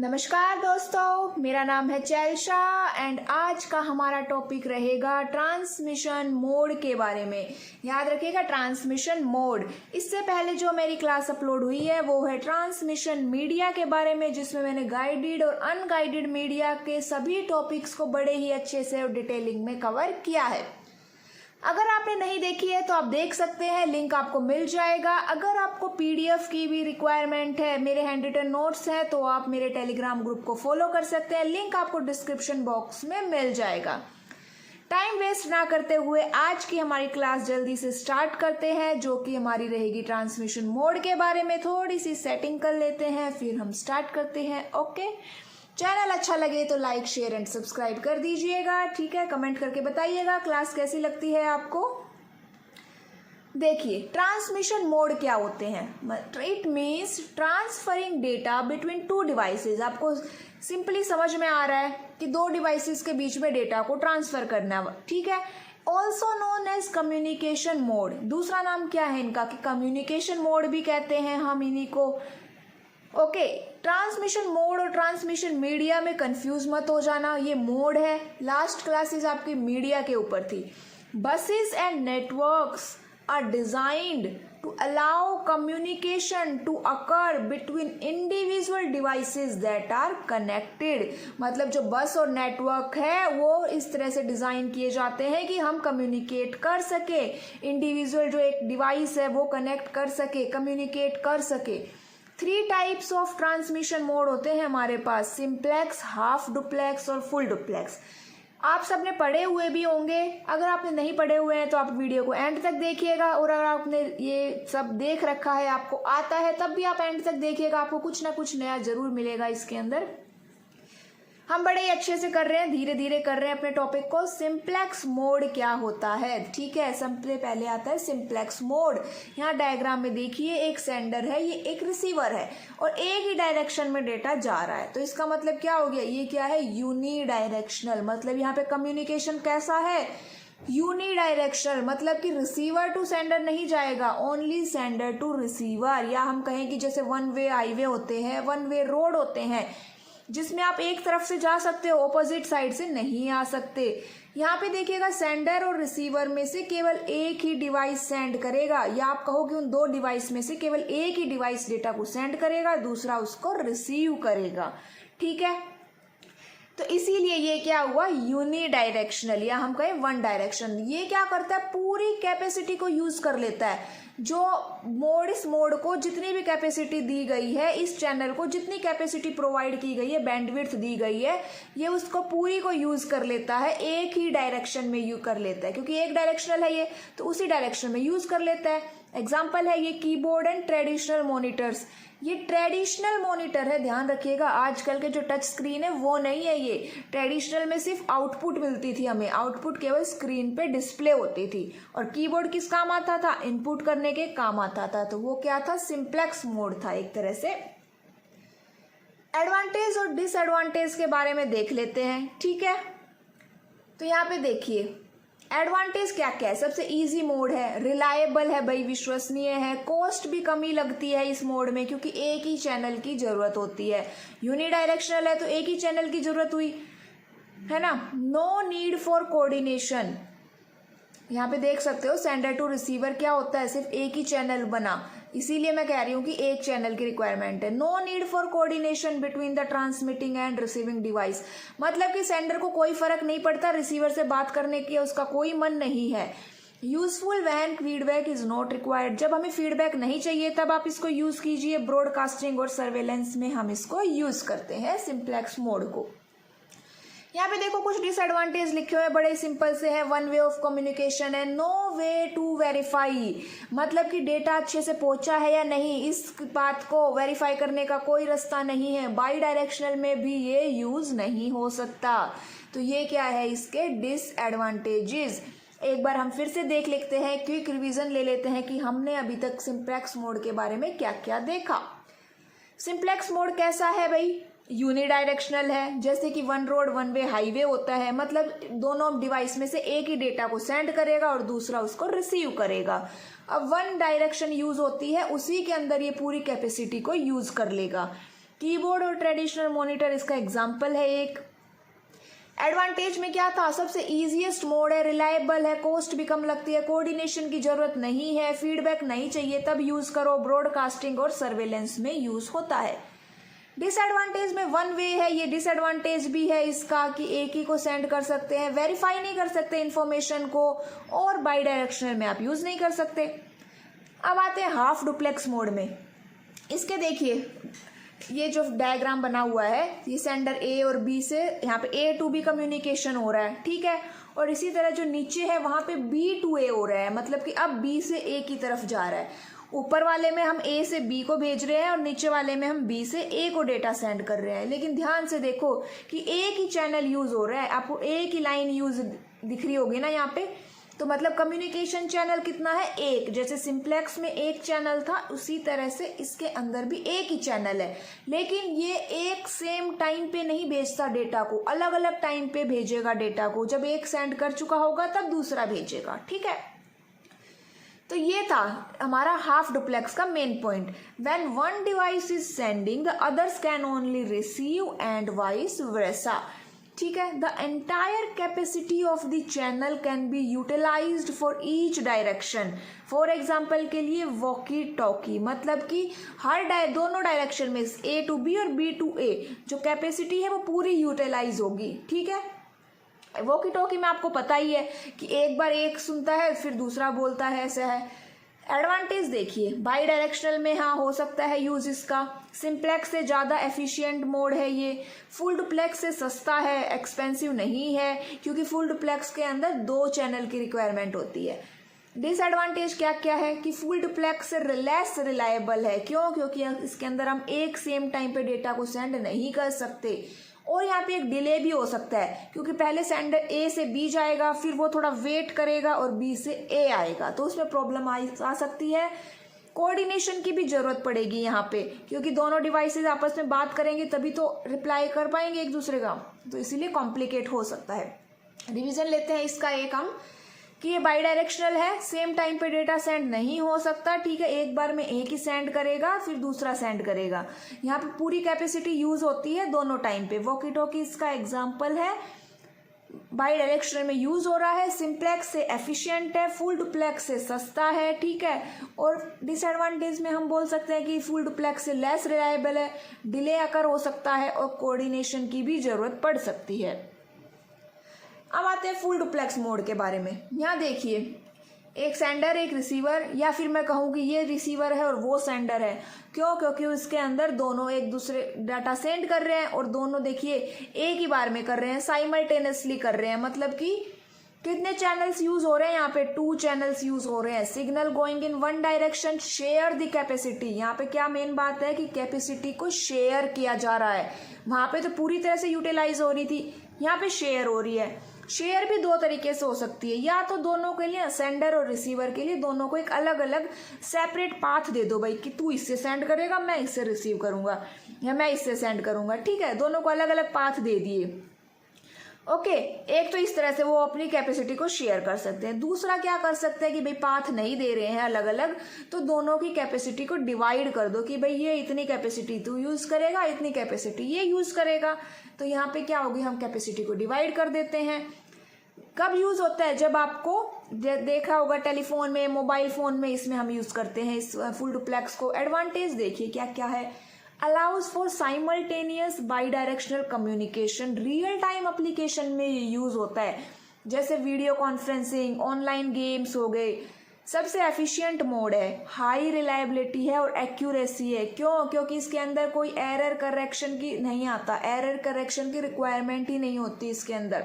नमस्कार दोस्तों, मेरा नाम है चैलशा एंड आज का हमारा टॉपिक रहेगा ट्रांसमिशन मोड के बारे में। याद रखिएगा ट्रांसमिशन मोड। इससे पहले जो मेरी क्लास अपलोड हुई है वो है ट्रांसमिशन मीडिया के बारे में, जिसमें मैंने गाइडेड और अनगाइडेड मीडिया के सभी टॉपिक्स को बड़े ही अच्छे से और डिटेलिंग में कवर किया है। अगर आपने नहीं देखी है तो आप देख सकते हैं, लिंक आपको मिल जाएगा। अगर आपको पीडीएफ की भी रिक्वायरमेंट है, मेरे हैंड रिटन नोट्स हैं, तो आप मेरे टेलीग्राम ग्रुप को फॉलो कर सकते हैं। लिंक आपको डिस्क्रिप्शन बॉक्स में मिल जाएगा। टाइम वेस्ट ना करते हुए आज की हमारी क्लास जल्दी से स्टार्ट करते हैं, जो कि हमारी रहेगी ट्रांसमिशन मोड के बारे में। थोड़ी सी सेटिंग कर लेते हैं, फिर हम स्टार्ट करते हैं। ओके, चैनल अच्छा लगे तो लाइक शेयर एंड सब्सक्राइब कर दीजिएगा, ठीक है। कमेंट करके बताइएगा क्लास कैसी लगती है आपको। देखिए, ट्रांसमिशन मोड क्या होते हैं। It means transferring data between two devices. आपको सिंपली समझ में आ रहा है कि दो डिवाइसेस के बीच में डेटा को ट्रांसफर करना है, ठीक है। Also known as communication mode. दूसरा नाम क्या है इनका कि कम्युनिकेशन मोड भी कहते हैं हम इन्हीं को। ओके, ट्रांसमिशन मोड और ट्रांसमिशन मीडिया में कंफ्यूज मत हो जाना, ये मोड है। लास्ट क्लासेस आपकी मीडिया के ऊपर थी। Buses and networks are designed to allow communication to occur between individual devices that are connected. मतलब जो बस और नेटवर्क है वो इस तरह से डिजाइन किए जाते हैं कि हम कम्युनिकेट कर सके, इंडिविजुअल जो एक डिवाइस है वो कनेक्ट कर सके, कम्युनिकेट कर सके। 3 टाइप्स ऑफ ट्रांसमिशन मोड होते हैं हमारे पास, सिंप्लेक्स, हाफ डुप्लेक्स और फुल डुप्लेक्स। आप सबने पढ़े हुए भी होंगे। अगर आपने नहीं पढ़े हुए हैं तो आप वीडियो को एंड तक देखिएगा, और अगर आपने ये सब देख रखा है, आपको आता है, तब भी आप एंड तक देखिएगा, आपको कुछ ना कुछ नया जरूर मिलेगा इसके अंदर। हम बड़े ही अच्छे से कर रहे हैं, धीरे धीरे कर रहे हैं अपने टॉपिक को। सिंप्लेक्स मोड क्या होता है, ठीक है। सबसे पहले आता है सिंप्लेक्स मोड। यहाँ डायग्राम में देखिए, एक सेंडर है, ये एक रिसीवर है और एक ही डायरेक्शन में डेटा जा रहा है। तो इसका मतलब क्या हो गया, ये क्या है, यूनिडायरेक्शनल। मतलब यहाँ पे कम्युनिकेशन कैसा है, यूनिडायरेक्शनल। मतलब कि रिसीवर टू सेंडर नहीं जाएगा, ओनली सेंडर टू रिसीवर। या हम कहें कि जैसे वन वे हाईवे होते हैं, वन वे रोड होते हैं, जिसमें आप एक तरफ से जा सकते हो, ऑपोजिट साइड से नहीं आ सकते। यहाँ पे देखिएगा, सेंडर और रिसीवर में से केवल एक ही डिवाइस सेंड करेगा, या आप कहो कि उन दो डिवाइस में से केवल एक ही डिवाइस डेटा को सेंड करेगा, दूसरा उसको रिसीव करेगा, ठीक है। तो इसीलिए ये क्या हुआ, यूनिडायरेक्शनल, या हम कहें वन डायरेक्शन। ये क्या करता है, पूरी कैपेसिटी को यूज कर लेता है। जो मोड, इस मोड को जितनी भी कैपेसिटी दी गई है, इस चैनल को जितनी कैपेसिटी प्रोवाइड की गई है, बैंडविड्थ दी गई है, ये उसको पूरी को यूज कर लेता है, एक ही डायरेक्शन में यूज कर लेता है, क्योंकि एक डायरेक्शनल है ये, तो उसी डायरेक्शन में यूज कर लेता है। एग्जाम्पल है ये कीबोर्ड एंड ट्रेडिशनल मॉनिटर्स। ये ट्रेडिशनल मॉनिटर है, ध्यान रखिएगा। आजकल के जो टच स्क्रीन है वो नहीं है ये। ट्रेडिशनल में सिर्फ आउटपुट मिलती थी हमें, आउटपुट केवल स्क्रीन पे डिस्प्ले होती थी, और कीबोर्ड किस काम आता था, इनपुट करने के काम आता था। तो वो क्या था, सिंप्लेक्स मोड था एक तरह से। एडवांटेज और डिसएडवांटेज के बारे में देख लेते हैं, ठीक है। तो यहाँ पे देखिए, एडवांटेज क्या क्या है। सबसे इजी मोड है, रिलायबल है भाई, विश्वसनीय है। कॉस्ट भी कम ही लगती है इस मोड में, क्योंकि एक ही चैनल की जरूरत होती है। यूनिडायरेक्शनल है तो एक ही चैनल की जरूरत हुई, है ना। No need for coordination. यहाँ पे देख सकते हो, सेंडर टू रिसीवर क्या होता है, सिर्फ एक ही चैनल बना, इसीलिए मैं कह रही हूँ कि एक चैनल की रिक्वायरमेंट है। No need for coordination between the transmitting and receiving device. मतलब कि सेंडर को कोई फर्क नहीं पड़ता रिसीवर से बात करने की, उसका कोई मन नहीं है। Useful when feedback is not required. जब हमें फीडबैक नहीं चाहिए तब आप इसको यूज कीजिए। ब्रॉडकास्टिंग और सर्वेलेंस में हम इसको यूज करते हैं, सिंप्लेक्स मोड को। यहाँ पे देखो कुछ डिसएडवांटेज लिखे हुए हैं, बड़े सिंपल से है। वन वे ऑफ कम्युनिकेशन है, नो वे टू वेरीफाई। मतलब कि डेटा अच्छे से पहुंचा है या नहीं, इस बात को वेरीफाई करने का कोई रास्ता नहीं है। बाई डायरेक्शनल में भी ये यूज नहीं हो सकता। तो ये क्या है, इसके डिसएडवांटेजेस। एक बार हम फिर से देख लेते हैं, क्विक रिवीजन ले लेते हैं कि हमने अभी तक सिंप्लेक्स मोड के बारे में क्या क्या देखा। सिंप्लेक्स मोड कैसा है भाई, यूनिडायरेक्शनल है, जैसे कि one road one way highway होता है। मतलब दोनों डिवाइस में से एक ही डेटा को सेंड करेगा और दूसरा उसको रिसीव करेगा। अब वन डायरेक्शन यूज होती है, उसी के अंदर ये पूरी कैपेसिटी को यूज कर लेगा। कीबोर्ड और ट्रेडिशनल मॉनिटर इसका एग्जाम्पल है एक। एडवांटेज में क्या था, सबसे इजीएस्ट मोड है, रिलायबल है, कॉस्ट भी कम लगती है, कोऑर्डिनेशन की जरूरत नहीं है, फीडबैक नहीं चाहिए तब यूज करो, ब्रॉडकास्टिंग और सर्वेलेंस में यूज होता है। डिसएडवांटेज में वन वे है, ये डिसएडवांटेज भी है इसका कि एक ही को सेंड कर सकते हैं, वेरीफाई नहीं कर सकते इंफॉर्मेशन को, और बाई डायरेक्शनल में आप यूज नहीं कर सकते। अब आते हैं हाफ डुप्लेक्स मोड में। इसके देखिए ये जो डायग्राम बना हुआ है, ये सेंडर ए और बी से यहाँ पे ए टू बी कम्युनिकेशन हो रहा है, ठीक है, और इसी तरह जो नीचे है वहां पे बी टू ए हो रहा है, मतलब कि अब बी से ए की तरफ जा रहा है। ऊपर वाले में हम ए से बी को भेज रहे हैं और नीचे वाले में हम बी से ए को डेटा सेंड कर रहे हैं। लेकिन ध्यान से देखो कि एक ही चैनल यूज हो रहा है, आपको एक ही लाइन यूज दिख रही होगी ना यहाँ पे, तो मतलब कम्युनिकेशन चैनल कितना है, एक। जैसे सिंप्लेक्स में एक चैनल था उसी तरह से इसके अंदर भी एक ही चैनल है, लेकिन ये एक सेम टाइम पे नहीं भेजता डेटा को, अलग अलग टाइम पे भेजेगा डेटा को। जब एक सेंड कर चुका होगा तब दूसरा भेजेगा, ठीक है। तो ये था हमारा हाफ डुप्लेक्स का main point. When one device is sending the others can only receive and vice versa, ठीक है। The entire capacity of the channel can be utilised for each direction. For example के लिए walkie talkie, मतलब कि हर दोनों direction में ए to be और B to ए जो कैपेसिटी है वो पूरी यूटिलाइज होगी, ठीक है। वॉकी टॉकी में आपको पता ही है कि एक बार एक सुनता है फिर दूसरा बोलता है, ऐसा है। एडवांटेज देखिए, बाई डायरेक्शनल में हाँ हो सकता है यूज इसका, सिंप्लेक्स से ज़्यादा एफिशिएंट मोड है ये, फुल डुप्लेक्स से सस्ता है, एक्सपेंसिव नहीं है, क्योंकि फुल डुप्लेक्स के अंदर 2 चैनल की रिक्वायरमेंट होती है। डिसएडवांटेज क्या क्या है कि फुल डुप्लेक्स से लेस रिलायबल है, क्यों, क्योंकि इसके अंदर हम एक सेम टाइम पे डेटा को सेंड नहीं कर सकते, और यहाँ पे एक डिले भी हो सकता है, क्योंकि पहले सेंडर ए से बी जाएगा, फिर वो थोड़ा वेट करेगा और बी से ए आएगा, तो उसमें प्रॉब्लम आ सकती है। कोऑर्डिनेशन की भी जरूरत पड़ेगी यहाँ पे, क्योंकि दोनों डिवाइसेस आपस में बात करेंगे तभी तो रिप्लाई कर पाएंगे एक दूसरे का, तो इसीलिए कॉम्प्लिकेट हो सकता है। रिवीजन लेते हैं इसका एक हम कि ये बाई डायरेक्शनल है, सेम टाइम पे डेटा सेंड नहीं हो सकता, ठीक है। एक बार में एक ही सेंड करेगा फिर दूसरा सेंड करेगा, यहाँ पे पूरी कैपेसिटी यूज होती है दोनों टाइम पे। वॉकी टॉकी इसका एग्जाम्पल है, बाई डायरेक्शनल में यूज हो रहा है, सिंप्लेक्स से एफिशिएंट है, फुल डुप्लेक्स से सस्ता है, ठीक है। और डिसएडवांटेज में हम बोल सकते हैं कि फुल डुप्लेक्स से लेस रिलायबल है, डिले अकर हो सकता है और कोऑर्डिनेशन की भी जरूरत पड़ सकती है। अब आते हैं फुल डुप्लेक्स मोड के बारे में। यहाँ देखिए एक सेंडर एक रिसीवर, या फिर मैं कहूँ कि ये रिसीवर है और वो सेंडर है, क्यों, क्योंकि उसके अंदर दोनों एक दूसरे डाटा सेंड कर रहे हैं और दोनों देखिए एक ही बार में कर रहे हैं, साइमल्टेनियसली कर रहे हैं। मतलब कि कितने चैनल्स यूज हो रहे हैं, यहाँ पे 2 चैनल्स यूज हो रहे हैं। Signal going in one direction, share the capacity. यहाँ पे क्या मेन बात है कि कैपेसिटी को शेयर किया जा रहा है, वहां पे तो पूरी तरह से यूटिलाइज हो रही थी, यहाँ पे शेयर हो रही है। शेयर भी 2 तरीके से हो सकती है, या तो दोनों के लिए, सेंडर और रिसीवर के लिए दोनों को एक अलग अलग सेपरेट पाथ दे दो भाई, कि तू इससे सेंड करेगा, मैं इससे रिसीव करूंगा, या मैं इससे सेंड करूंगा, ठीक है। दोनों को अलग अलग पाथ दे दिए, ओके। एक तो इस तरह से वो अपनी कैपेसिटी को शेयर कर सकते हैं। दूसरा क्या कर सकते हैं कि भाई पाथ नहीं दे रहे हैं अलग अलग, तो दोनों की कैपेसिटी को डिवाइड कर दो कि भाई ये इतनी कैपेसिटी तू यूज करेगा, इतनी कैपेसिटी ये यूज करेगा। तो यहाँ पे क्या होगी, हम कैपेसिटी को डिवाइड कर देते हैं। कब यूज होता है, जब आपको देखा होगा टेलीफोन में, मोबाइल फोन में, इसमें हम यूज करते हैं इस फुल डुप्लेक्स को। एडवांटेज देखिए क्या क्या है, allows for simultaneous by directional communication, real time application में ये यूज होता है, जैसे वीडियो कॉन्फ्रेंसिंग, ऑनलाइन गेम्स हो गए। सबसे एफिशिएंट मोड है, हाई रिलायबिलिटी है और एक्यूरेसी है, क्यों, क्योंकि इसके अंदर कोई एरर करेक्शन की नहीं आता, एरर करेक्शन की रिक्वायरमेंट ही नहीं होती इसके अंदर।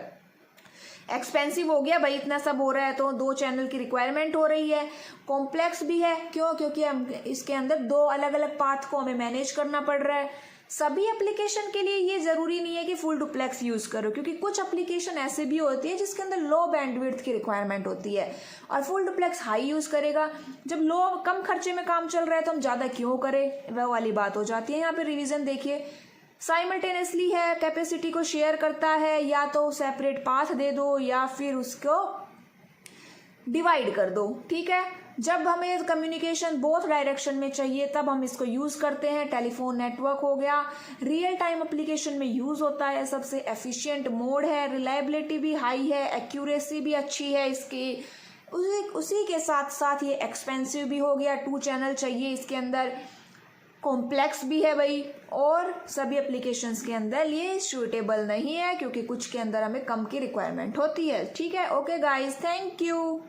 एक्सपेंसिव हो गया भाई, इतना सब हो रहा है तो 2 चैनल की रिक्वायरमेंट हो रही है। कॉम्प्लेक्स भी है, क्यों, क्योंकि हम इसके अंदर 2 अलग अलग पाथ को हमें मैनेज करना पड़ रहा है। सभी एप्लीकेशन के लिए ये जरूरी नहीं है कि फुल डुप्लेक्स यूज करो, क्योंकि कुछ एप्लीकेशन ऐसे भी होती है जिसके अंदर लो बैंडविड्थ की रिक्वायरमेंट होती है और फुल डुप्लेक्स हाई यूज करेगा। जब लो कम खर्चे में काम चल रहा है तो हम ज्यादा क्यों करें, वह वाली बात हो जाती है। यहाँ पे रिवीजन देखिए, साइमल्टेनियसली है, कैपेसिटी को शेयर करता है, या तो सेपरेट पाथ दे दो या फिर उसको डिवाइड कर दो, ठीक है। जब हमें कम्युनिकेशन बोथ डायरेक्शन में चाहिए तब हम इसको यूज़ करते हैं। टेलीफोन नेटवर्क हो गया, रियल टाइम एप्लीकेशन में यूज़ होता है, सबसे एफिशिएंट मोड है, रिलायबिलिटी भी हाई है, एक्यूरेसी भी अच्छी है इसकी। उसी के साथ साथ ये एक्सपेंसिव भी हो गया, 2 चैनल चाहिए इसके अंदर, कॉम्प्लेक्स भी है भाई, और सभी एप्लीकेशंस के अंदर ये सूटेबल नहीं है क्योंकि कुछ के अंदर हमें कम की रिक्वायरमेंट होती है। ठीक है, ओके गाइस, थैंक यू।